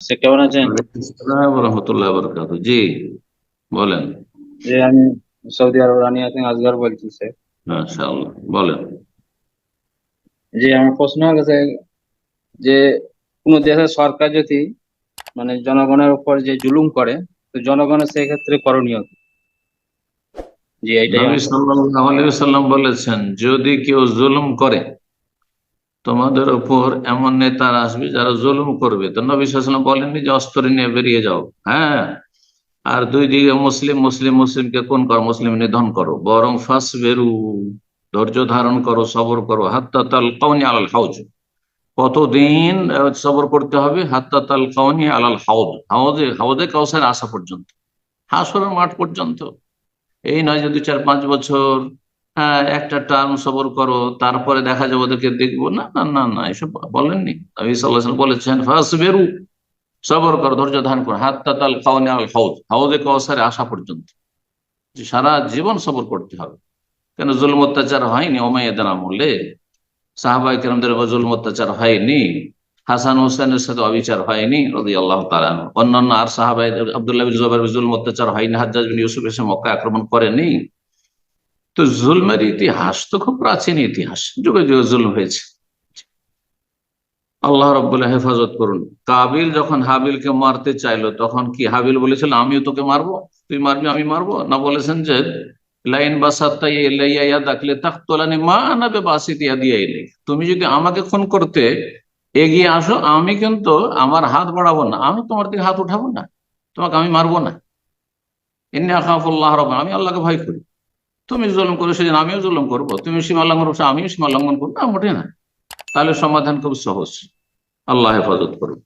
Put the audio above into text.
সে কেমন আছেন? আসসালামু আলাইকুম রহমতুল্লাহ বরকাত। জি, বলেন। যে আমি সৌদি আরব রানিয়া থেকে আজগার বলছি স্যার। মাশাআল্লাহ, বলেন। যে আমার প্রশ্ন হচ্ছে যে কোনো দেশের সরকার যদি মানে জনগণের উপর যে জুলুম করে, তো জনগণের সেক্ষেত্রে করণীয় কি? জি, এইটাই নবী আমার প্রশ্ন। সাল্লাল্লাহু আলাইহি ওয়াসাল্লাম বলেছেন, যদি কেউ জুলুম করে তোমাদের উপর, এমন নেতারা আসবে যারা জুলুম করবে, তো নবী সাল্লাল্লাহু আলাইহি ওয়াসাল্লাম বলেননি যে অস্ত্র নিয়ে বেরিয়ে যাও। হ্যাঁ, আর দুই দিকে মুসলিম মুসলিম মুসলিমকে কোন করো, মুসলিম নিধন করো, বরং ফাসবেরু, ধৈর্য ধারণ করো, সবর করো, হাত্তা তালকাউনি আলাল হাউজ। কতদিন সবর করতে হবে? হাত্তা তালকাউনি আলাল হাউজ, হাউজে হাউজে কাউসার আসা পর্যন্ত, হাসরের মাঠ পর্যন্ত। এই নয় যে 2 4 5 বছর, হ্যাঁ, একটা টার্ম সবর করো, তারপরে দেখা যাবে ওদেরকে দেখবো না, না, না, না, এসব বলেননি। নবী সাল্লাল্লাহু আলাইহি ওয়াসাল্লাম বলেছেন ফাসবিরু, সবর করো, ধৈর্য ধারণ করো, হাত্তা তালকাউনি আল হাউজ, হাউজে কাউসারে আসা পর্যন্ত। যে সারা জীবন সবর করতে হবে। কেন জুলুম অত্যাচার হয়নি ওমাইয়াদের আমলে? সাহাবাই কেরামদের উপর জুলুম অত্যাচার হয়নি? হাসান হোসেনের সাথে অবিচার হয়নি রাদিয়াল্লাহু তাআলা আনহু? অন্যান্য আর সাহাবাই আব্দুল্লাহ বিন জুবাইর জুলুম অত্যাচার হয়নি? হাজ্জাজ বিন ইউসুফ এসে মক্কা আক্রমণ করেনি? তো জুলমের ইতিহাস তো খুব প্রাচীন ইতিহাস, যুগে যুগে জুলম হয়েছে। আল্লাহ রাব্বুল হেফাজত করুন। কাবিল যখন হাবিলকে মারতে চাইলো, তখন কি হাবিল বলেছিল আমিও তোকে মারবো, তুই মারবি আমি মারবো? না, বলেছেন যে লাইন বাসাত্তা ইলাইয়া ইয়াদাক লিতাকতুলানি মা আনা বিবাসিতি ইয়াদি ইলাইক, তুমি যদি আমাকে খুন করতে এগিয়ে আসো, আমি কিন্তু আমার হাত বাড়াবো না, আমি তোমার দিকে হাত উঠাবো না, তোমাকে আমি মারবো না। ইন্নী আখাফুল্লাহ রাব্বুল, আমি আল্লাহকে ভয় করি। তুমি জুলুম করো সেদিন আমিও জুলুম করবো, তুমি সীমা লঙ্ঘন করছো আমিও সীমা লঙ্ঘন করবো না, মোটে না। তাহলে সমাধান খুব সহজ। আল্লাহ হেফাজত করুন।